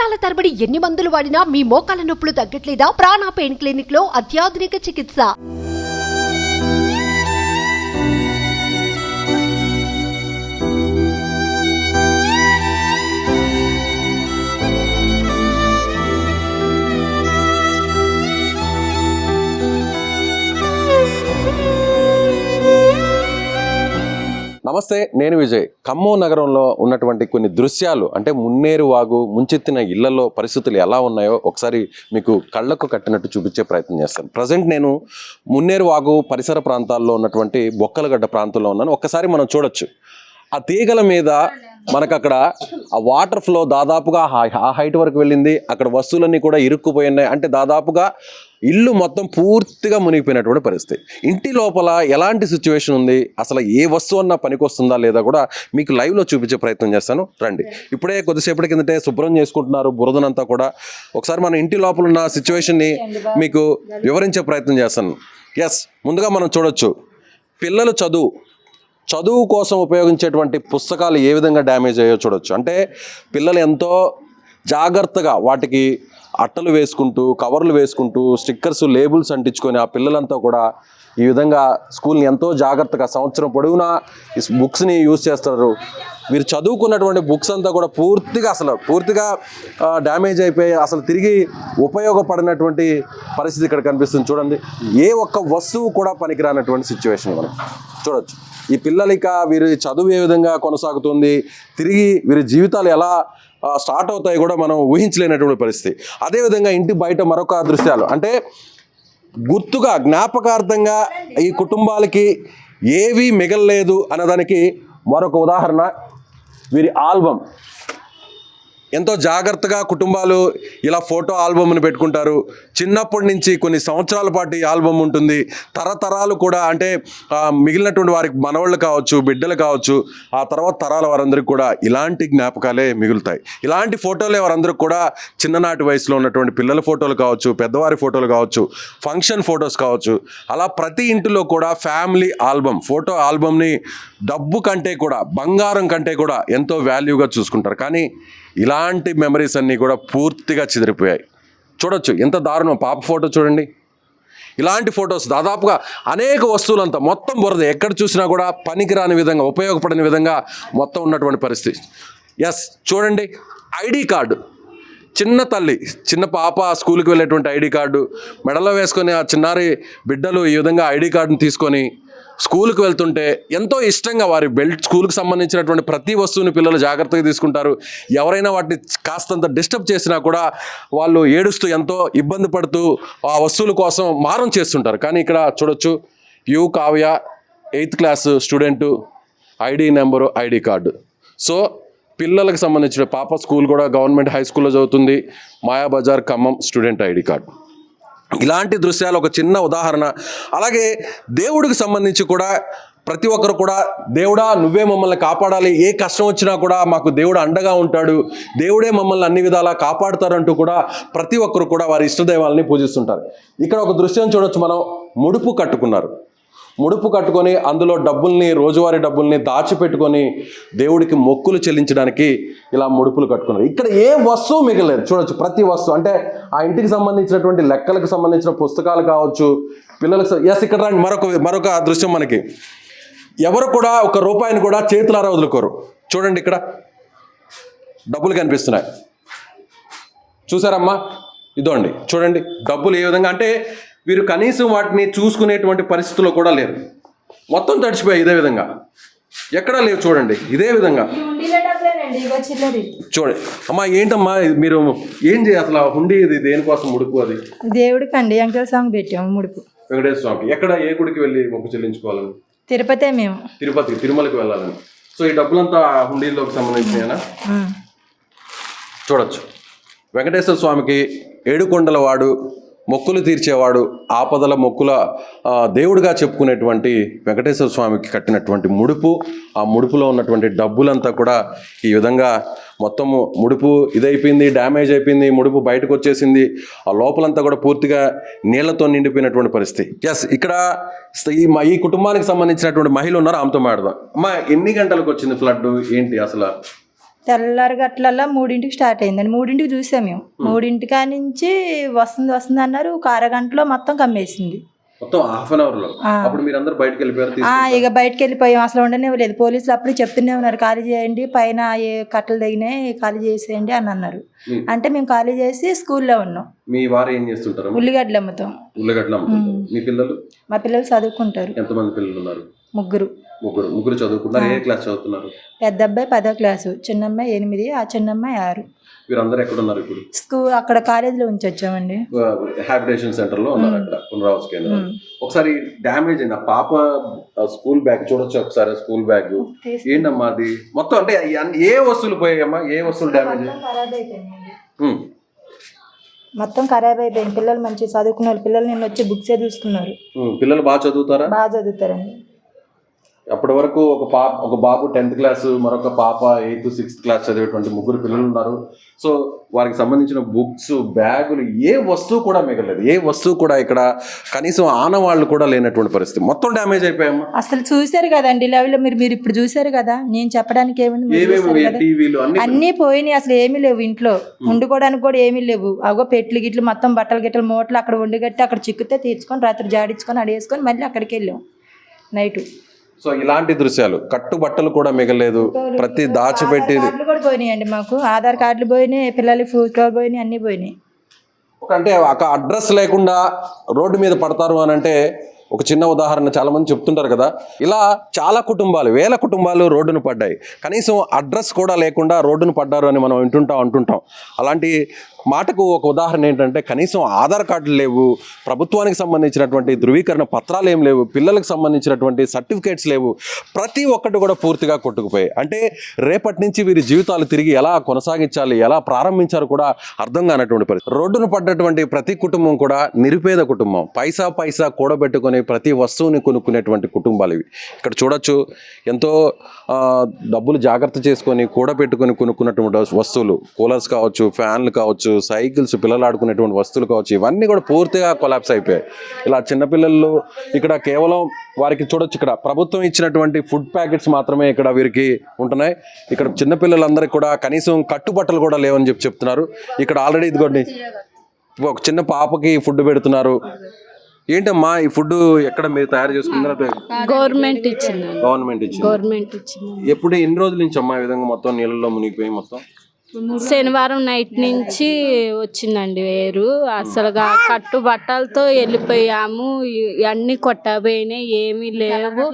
సంవత్సరాల తరబడి ఎన్ని మందులు వాడినా మీ మోకాల నొప్పులు తగ్గట్లేదా? ప్రాణ పెయిన్ క్లినిక్ లో అత్యాధునిక చికిత్స. నమస్తే, నేను విజయ్. ఖమ్మం నగరంలో ఉన్నటువంటి కొన్ని దృశ్యాలు, అంటే మున్నేరు వాగు ముంచెత్తిన ఇళ్లలో పరిస్థితులు ఎలా ఉన్నాయో ఒకసారి మీకు కళ్ళకు కట్టినట్టు చూపించే ప్రయత్నం చేస్తాను. ప్రజెంట్ నేను మున్నేరు వాగు పరిసర ప్రాంతాల్లో ఉన్నటువంటి బొక్కలగడ్డ ప్రాంతంలో ఉన్నాను. ఒక్కసారి మనం చూడొచ్చు, ఆ తీగల మీద మనకు అక్కడ ఆ వాటర్ ఫ్లో దాదాపుగా ఆ హైట్ వరకు వెళ్ళింది. అక్కడ వస్తువులన్నీ కూడా ఇరుక్కుపోయి ఉన్నాయి. అంటే దాదాపుగా ఇల్లు మొత్తం పూర్తిగా మునిగిపోయినటువంటి పరిస్థితి. ఇంటి లోపల ఎలాంటి సిచ్యువేషన్ ఉంది, అసలు ఏ వస్తువు అన్నా పనికొస్తుందా లేదా కూడా మీకు లైవ్లో చూపించే ప్రయత్నం చేస్తాను. రండి. ఇప్పుడే కొద్దిసేపటి కిందటే శుభ్రం చేసుకుంటున్నారు బురదనంతా కూడా. ఒకసారి మన ఇంటి లోపల ఉన్న సిచ్యువేషన్ని మీకు వివరించే ప్రయత్నం చేస్తాను. ఎస్, ముందుగా మనం చూడొచ్చు, పిల్లలు చదువు కోసం ఉపయోగించేటువంటి పుస్తకాలు ఏ విధంగా డ్యామేజ్ అయ్యో చూడొచ్చు. అంటే పిల్లలు ఎంతో జాగ్రత్తగా వాటికి అట్టలు వేసుకుంటూ, కవర్లు వేసుకుంటూ, స్టిక్కర్స్, లేబుల్స్ అంటించుకొని ఆ పిల్లలంతా కూడా ఈ విధంగా స్కూల్ని ఎంతో జాగ్రత్తగా సంవత్సరం పొడవునా ఈ బుక్స్ని యూజ్ చేస్తారు. వీరు చదువుకున్నటువంటి బుక్స్ అంతా కూడా పూర్తిగా డ్యామేజ్ అయిపోయి అసలు తిరిగి ఉపయోగపడినటువంటి పరిస్థితి ఇక్కడ కనిపిస్తుంది. చూడండి, ఏ ఒక్క వస్తువు కూడా పనికిరానటువంటి సిచ్యువేషన్ మనం చూడొచ్చు. ఈ పిల్లలకి వీరి చదువు ఏ విధంగా కొనసాగుతుంది, తిరిగి వీరి జీవితాలు ఎలా స్టార్ట్ అవుతాయి కూడా మనం ఊహించలేనటువంటి పరిస్థితి. అదేవిధంగా ఇంటి బయట మరొక దృశ్యాలు, అంటే గుర్తుగా జ్ఞాపకార్థంగా ఈ కుటుంబాలకి ఏవీ మిగలలేదు అన్నదానికి మరొక ఉదాహరణ వీరి ఆల్బమ్. ఎంతో జాగ్రత్తగా కుటుంబాలు ఇలా ఫోటో ఆల్బమ్ని పెట్టుకుంటారు. చిన్నప్పటి నుంచి కొన్ని సంవత్సరాల పాటు ఈ ఆల్బమ్ ఉంటుంది. తరతరాలు కూడా, అంటే మిగిలినటువంటి వారికి మనవాళ్ళు కావచ్చు, బిడ్డలు కావచ్చు, ఆ తర్వాత తరాల వారందరికీ కూడా ఇలాంటి జ్ఞాపకాలే మిగులుతాయి. ఇలాంటి ఫోటోలే వారందరికీ కూడా చిన్ననాటి వయసులో ఉన్నటువంటి పిల్లల ఫోటోలు కావచ్చు, పెద్దవారి ఫోటోలు కావచ్చు, ఫంక్షన్ ఫొటోస్ కావచ్చు, అలా ప్రతి ఇంటిలో కూడా ఫ్యామిలీ ఆల్బమ్, ఫోటో ఆల్బమ్ని డబ్బు కంటే కూడా, బంగారం కంటే కూడా ఎంతో వాల్యూగా చూసుకుంటారు. కానీ ఇలాంటి మెమరీస్ అన్నీ కూడా పూర్తిగా చెదిరిపోయాయి. చూడొచ్చు ఎంత దారుణం. పాప ఫోటో చూడండి. ఇలాంటి ఫొటోస్ దాదాపుగా అనేక వస్తువులంతా మొత్తం బురద, ఎక్కడ చూసినా కూడా పనికిరాని విధంగా, ఉపయోగపడని విధంగా మొత్తం ఉన్నటువంటి పరిస్థితి. ఎస్, చూడండి, ఐడి కార్డు. చిన్న పాప స్కూల్కి వెళ్ళేటువంటి ఐడి కార్డు మెడలో వేసుకొని ఆ చిన్నారి బిడ్డలు ఈ విధంగా ఐడి కార్డుని తీసుకొని స్కూల్కి వెళ్తుంటే ఎంతో ఇష్టంగా వారి స్కూల్కి సంబంధించినటువంటి ప్రతి వస్తువుని పిల్లలు జాగ్రత్తగా తీసుకుంటారు. ఎవరైనా వాటిని కాస్తంత డిస్టర్బ్ చేసినా కూడా వాళ్ళు ఏడుస్తూ ఎంతో ఇబ్బంది పడుతూ ఆ వస్తువుల కోసం మారం చేస్తుంటారు. కానీ ఇక్కడ చూడొచ్చు, you Kavya 8th class student, ID number, ID card. So పిల్లలకు సంబంధించిన పాప స్కూల్ కూడా గవర్నమెంట్ హై స్కూల్లో చదువుతుంది. Mayabazar Khammam student ID card. ఇలాంటి దృశ్యాలు ఒక చిన్న ఉదాహరణ. అలాగే దేవుడికి సంబంధించి కూడా ప్రతి ఒక్కరు కూడా, దేవుడా నువ్వే మమ్మల్ని కాపాడాలి, ఏ కష్టం వచ్చినా కూడా మాకు దేవుడు అండగా ఉంటాడు, దేవుడే మమ్మల్ని అన్ని విధాలా కాపాడుతారంటూ కూడా ప్రతి ఒక్కరు కూడా వారి ఇష్టదైవాలని పూజిస్తుంటారు. ఇక్కడ ఒక దృశ్యం చూడొచ్చు, మనం ముడుపు కట్టుకొని అందులో డబ్బుల్ని, రోజువారీ డబ్బుల్ని దాచిపెట్టుకొని దేవుడికి మొక్కులు చెల్లించడానికి ఇలా ముడుపులు కట్టుకున్నారు. ఇక్కడ ఏ వస్తువు మిగలేదు. చూడొచ్చు, ప్రతి వస్తువు, అంటే ఆ ఇంటికి సంబంధించినటువంటి లెక్కలకు సంబంధించిన పుస్తకాలు కావచ్చు, పిల్లలకు. ఎస్, ఇక్కడ రండి, మరొక దృశ్యం. మనకి ఎవరు కూడా ఒక రూపాయిని కూడా చేతులారా వదులుకోరు. చూడండి, ఇక్కడ డబ్బులు కనిపిస్తున్నాయి, చూసారమ్మా? ఇదోండి, చూడండి డబ్బులు ఏ విధంగా, అంటే వీరు కనీసం వాటిని చూసుకునేటువంటి పరిస్థితుల్లో కూడా లేరు. మొత్తం తడిచిపోయాయి ఇదే విధంగా, ఎక్కడా లేవు. చూడండి, ఇదే విధంగా చూడండి. అమ్మా, ఏంటమ్మా మీరు ఏం చేయాలి అసలు? హుండీ ఇది దేనికోసం? ముడుపు అది దేవుడికి అండి, వెంకటేశ్వర స్వామి పెట్టాము ముడుపు. వెంకటేశ్వర స్వామికి. ఎక్కడ, ఏ గుడికి వెళ్ళి మొక్కు చెల్లించుకోవాలని? తిరుపతి. మేము తిరుమలకి వెళ్ళాలని. సో ఈ డబ్బులంతా హుండీలోకి సంబంధించిననా? చూడొచ్చు, వెంకటేశ్వర స్వామికి ఏడుకొండల వాడు, మొక్కులు తీర్చేవాడు, ఆపదల మొక్కుల దేవుడిగా చెప్పుకునేటువంటి వెంకటేశ్వర స్వామికి కట్టినటువంటి ముడుపు, ఆ ముడుపులో ఉన్నటువంటి డబ్బులంతా కూడా ఈ విధంగా మొత్తము ముడుపు ఇదైపోయింది, డ్యామేజ్ అయిపోయింది, ముడుపు బయటకు వచ్చేసింది. ఆ లోపలంతా కూడా పూర్తిగా నీళ్లతో నిండిపోయినటువంటి పరిస్థితి. ఎస్, ఇక్కడ ఈ కుటుంబానికి సంబంధించినటువంటి మహిళ ఉన్నారు, ఆమెతో మాట్లాడదాం. అమ్మా, ఎన్ని గంటలకు వచ్చింది ఫ్లడ్, ఏంటి అసలు? తెల్లారి గట్లల్లా 3ంటికి స్టార్ట్ అయిందండి. 3ంటికి చూసాం మేము. 3ంటి కాడ నుంచి వస్తుంది అన్నారు. ఒక అరగంటలో మొత్తం కమ్మేసింది. మొత్తం హాఫ్ అన్ అవర్ లో. అప్పుడు మీరందరూ బయటకు వెళ్ళిపోయారు. ఇక బయటకు వెళ్ళిపోయాం. అసలు ఉండనే లేదు. పోలీసులు అప్పుడు చెప్తూనే ఉన్నారు, ఖాళీ చేయండి, పైన ఏ కట్టలు తగినాయి ఖాళీ చేసేయండి అని అన్నారు. అంటే మేము ఖాళీ చేసి స్కూల్లో ఉన్నాం. మీ వారు ఏం చేస్తుంటారు? ఉల్లిగడ్డలు అమ్ముతాం. ఉల్లిగడ్డలు అమ్ముతుంటారు. మీ పిల్లలు? మా పిల్లలు చదువుకుంటారు. ఎంతమంది పిల్లలు ఉన్నారు? ముగ్గురు చదువుకుంటారు. ఏ క్లాస్ చదువుతున్నారు? పెద్ద అబ్బాయి 10వ క్లాసు, చిన్న అమ్మాయి 8, ఆ చిన్న అమ్మాయి 6. వీరందరూ ఎక్కడ ఉన్నారు ఇప్పుడు? స్కూల్ అక్కడ కాలేజీలో ఉంచి వచ్చామండి. హ్యాబిటేషన్ సెంటర్ లో ఉన్నారు అక్కడ, పునరావాస కేంద్రం. ఒకసారి డ్యామేజ్ అయిన పాప స్కూల్ బ్యాగ్ చూడొచ్చు ఒకసారి. స్కూల్ బ్యాగ్ ఏంటమ్మా అది? మొత్తం అంటే ఏ వస్తువులు పోయాయమ్మా? ఏ వస్తువులు డ్యామేజ్? మొత్తం ఖరాబ్ అయిపోయింది. పిల్లలు మంచి చదువుకున్నారు. పిల్లలు నిన్న వచ్చి బుక్స్ చూసుకున్నారు. పిల్లలు బాగా చదువుతారా? బాగా చదువుతారండి. అప్పటి వరకు ఒక బాబు 10th క్లాస్, మరొక పాప 8th, 6th క్లాస్ చదివేటువంటి 3 పిల్లలు ఉన్నారు. సో వారికి సంబంధించిన బుక్స్, బ్యాగులు, ఏ వస్తువు కూడా మిగలేదు. ఏ వస్తువు కూడా ఇక్కడ కనీసం ఆనవాళ్ళు కూడా లేనటువంటి పరిస్థితి. మొత్తం డ్యామేజ్ అయిపోయామ్మా. అసలు చూసారు కదండి లెవెల్లో, మీరు ఇప్పుడు చూసారు కదా. నేను చెప్పడానికి టీవీలు అన్నీ పోయినాయి. అసలు ఏమీ లేవు ఇంట్లో. వండుకోవడానికి కూడా ఏమీ లేవు. అగో పెట్లు గిట్లు మొత్తం బట్టలు గిట్టలు మూటలు అక్కడ వండిగట్టి అక్కడ చిక్కుతే తీర్చుకొని రాత్రి జాడించుకొని అడేసుకొని మళ్ళీ అక్కడికి వెళ్ళాం నైటు. సో ఇలాంటి దృశ్యాలు, కట్టుబట్టలు కూడా మిగలేదు, ప్రతి దాచిపెట్టేది కూడా పోయినాయండి. మాకు ఆధార్ కార్డులు పోయినాయి, పిల్లలు ఫోటోలు పోయినాయి, అన్నీ పోయినాయి. అంటే ఒక అడ్రస్ లేకుండా రోడ్డు మీద పడతారు అని అంటే ఒక చిన్న ఉదాహరణ చాలా మంది చెప్తుంటారు కదా. ఇలా చాలా కుటుంబాలు, వేల కుటుంబాలు రోడ్డును పడ్డాయి. కనీసం అడ్రస్ కూడా లేకుండా రోడ్డును పడ్డారు అని మనం అంటుంటాం. అలాంటి మాటకు ఒక ఉదాహరణ ఏంటంటే కనీసం ఆధార్ కార్డులు లేవు, ప్రభుత్వానికి సంబంధించినటువంటి ధృవీకరణ పత్రాలు ఏం లేవు, పిల్లలకు సంబంధించినటువంటి సర్టిఫికేట్స్ లేవు. ప్రతి ఒక్కటి కూడా పూర్తిగా కొట్టుకుపోయాయి. అంటే రేపటి నుంచి వీరి జీవితాలు తిరిగి ఎలా కొనసాగించాలి, ఎలా ప్రారంభించారు కూడా అర్థం కానటువంటి పరిస్థితి. రోడ్డును పడ్డటువంటి ప్రతి కుటుంబం కూడా నిరుపేద కుటుంబం. పైసా కూడబెట్టుకొని ప్రతి వస్తువుని కొనుక్కునేటువంటి కుటుంబాలు ఇవి. ఇక్కడ చూడొచ్చు, ఎంతో డబ్బులు జాగ్రత్త చేసుకొని కూడబెట్టుకొని కొనుక్కున్నటువంటి వస్తువులు, కూలర్స్ కావచ్చు, ఫ్యాన్లు కావచ్చు, సైకిల్స్, పిల్లలు ఆడుకునేటువంటి వస్తువులు కావచ్చు, ఇవన్నీ కూడా పూర్తిగా కొలాప్స్ అయిపోయాయి. ఇలా చిన్నపిల్లలు ఇక్కడ కేవలం వారికి చూడొచ్చు, ఇక్కడ ప్రభుత్వం ఇచ్చినటువంటి ఫుడ్ ప్యాకెట్స్ మాత్రమే ఇక్కడ వీరికి ఉంటున్నాయి. ఇక్కడ చిన్నపిల్లలందరికీ కూడా కనీసం కట్టుబట్టలు కూడా లేవని చెప్తున్నారు. ఇక్కడ ఆల్రెడీ ఇదిగోండి ఒక చిన్న పాపకి ఫుడ్ పెడుతున్నారు. ఏంటమ్మా ఈ ఫుడ్ ఎక్కడ మీరు తయారు చేసుకున్నారా? గవర్నమెంట్ ఇచ్చింది. ఎప్పుడు ఎన్ని రోజుల నుంచి అమ్మా ఈ విధంగా మొత్తం నీళ్ళలో మునిగిపోయి? మొత్తం శనివారం నైట్ నుంచి వచ్చిందండి వేరు. అసలుగా కట్టు బట్టలతో వెళ్ళిపోయాము. అన్నీ కొట్టబోయినాయి, ఏమీ లేవు.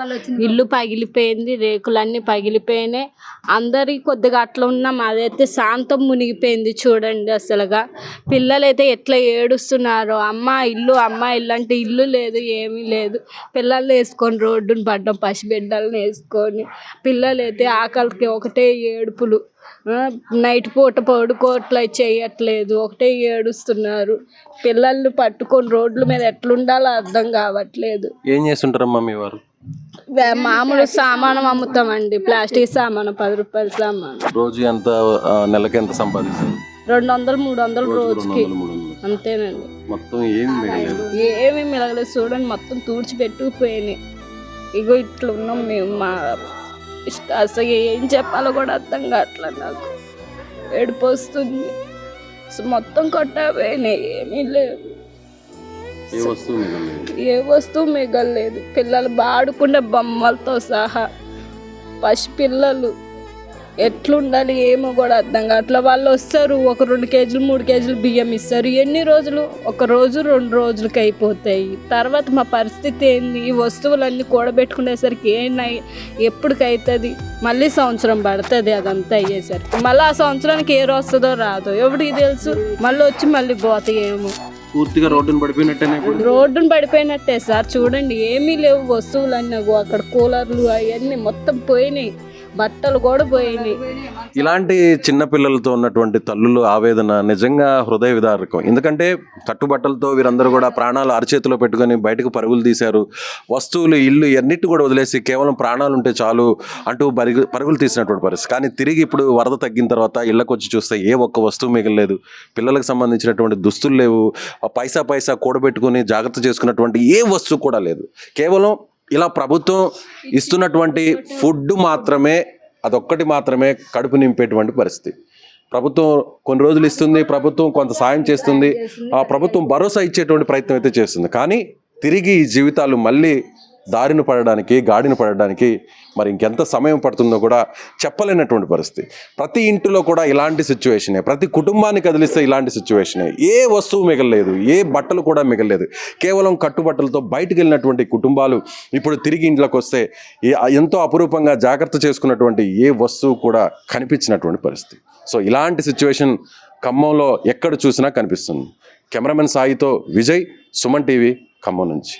ఇల్లు పగిలిపోయింది, రేకులన్నీ పగిలిపోయినాయి. అందరికి కొద్దిగా అట్లా ఉన్నాం. అదైతే శాంతం మునిగిపోయింది చూడండి. అసలుగా పిల్లలైతే ఎట్లా ఏడుస్తున్నారు. అమ్మ ఇల్లు అంటే ఇల్లు లేదు, ఏమీ లేదు. పిల్లల్ని వేసుకొని రోడ్డును పడ్డం, పసిబిడ్డలను వేసుకొని. పిల్లలైతే ఆకలికి ఒకటే ఏడుపులు. నైట్ పూట పడుకోవట్లే, చేయట్లేదు, ఒకటే ఏడుస్తున్నారు. పిల్లల్ని పట్టుకొని రోడ్ల మీద ఎట్లుండాలో అర్థం కావట్లేదు. ఏం చేస్తుంటారమ్మా మీ వారు? మామూలు సామానం అమ్ముతామండి, ప్లాస్టిక్ సామాను, 10 రూపాయల సామాను. రోజు ఎంత, నెలకి ఎంత సంపాదిస్తారు? 200-300 రోజుకి. అంతేనండి. మొత్తం ఏమీ మిగలేదు చూడండి. మొత్తం తుడిచిపెట్టుకుపోయినాయి. ఇగో ఇట్లా ఉన్నాం మేము. మా అసలు ఏం చెప్పాలో కూడా అర్థం కావట్లేదు. నాకు ఏడుపు వస్తుంది. మొత్తం కొట్టబోయినాయి, ఏమీ లేవు. ఏ వస్తువు మిగలలేదు. పిల్లలు ఆడుకునే బొమ్మలతో సహా పసిపిల్లలు ఎట్లుండాలి ఏమో కూడా అర్థం కావట్లా. వాళ్ళు వస్తారు, ఒక 2 కేజీలు 3 కేజీలు బియ్యం ఇస్తారు. ఎన్ని రోజులు? 1 రోజు 2 రోజులకి అయిపోతాయి. తర్వాత మా పరిస్థితి ఏంది? ఈ వస్తువులన్నీ కూడబెట్టుకునేసరికి ఎప్పటికైతుంది? మళ్ళీ సంవత్సరం పడుతుంది అదంతా అయ్యేసరికి. మళ్ళీ ఆ సంవత్సరానికి ఏ రోజు వస్తుందో రాదో ఎవరికి తెలుసు. మళ్ళీ వచ్చి మళ్ళీ పోతాయేమో. పూర్తిగా రోడ్డును పడిపోయినట్టే సార్. చూడండి, ఏమీ లేవు వస్తువులన్నీ. అక్కడ కూలర్లు అవన్నీ మొత్తం పోయినాయి, బట్టలు కూడా పోయినాయి. ఇలాంటి చిన్న పిల్లలతో ఉన్నటువంటి తల్లులు ఆవేదన నిజంగా హృదయ విదారకం. ఎందుకంటే కట్టుబట్టలతో వీరందరూ కూడా ప్రాణాలు అరచేతిలో పెట్టుకొని బయటకు పరుగులు తీశారు. వస్తువులు, ఇల్లు అన్నిటి కూడా వదిలేసి కేవలం ప్రాణాలు ఉంటే చాలు అంటూ పరుగులు తీసినటువంటి పరిస్థితి. కానీ తిరిగి ఇప్పుడు వరద తగ్గిన తర్వాత ఇళ్ళకు వచ్చి చూస్తే ఏ ఒక్క వస్తువు మిగలలేదు. పిల్లలకు సంబంధించినటువంటి దుస్తులు లేవు. పైసా కూడబెట్టుకుని జాగ్రత్త చేసుకున్నటువంటి ఏ వస్తువు కూడా లేదు. కేవలం ఇలా ప్రభుత్వం ఇస్తున్నటువంటి ఫుడ్ మాత్రమే అదొక్కటి మాత్రమే కడుపు నింపేటువంటి పరిస్థితి. ప్రభుత్వం కొన్ని రోజులు ఇస్తుంది, ప్రభుత్వం కొంత సాయం చేస్తుంది, ఆ ప్రభుత్వం భరోసా ఇచ్చేటువంటి ప్రయత్నం అయితే చేస్తుంది. కానీ తిరిగి ఈ జీవితాలు మళ్ళీ దారిన పడడానికి, గాడిన పడడానికి మరి ఇంకెంత సమయం పడుతుందో కూడా చెప్పలేనటువంటి పరిస్థితి. ప్రతి ఇంటిలో కూడా ఇలాంటి సిచ్యువేషనే, ప్రతి కుటుంబాన్ని కదిలిస్తే ఇలాంటి సిచ్యువేషనే. ఏ వస్తువు మిగలలేదు, ఏ బట్టలు కూడా మిగలలేదు. కేవలం కట్టుబట్టలతో బయటకు వెళ్ళినటువంటి కుటుంబాలు ఇప్పుడు తిరిగి ఇంట్లోకి వస్తే ఎంతో అపురూపంగా జాగ్రత్త చేసుకున్నటువంటి ఏ వస్తువు కూడా కనిపించినటువంటి పరిస్థితి. సో ఇలాంటి సిచ్యువేషన్ ఖమ్మంలో ఎక్కడ చూసినా కనిపిస్తుంది. కెమెరామెన్ సాయితో విజయ్, సుమన్ టీవీ, ఖమ్మం నుంచి.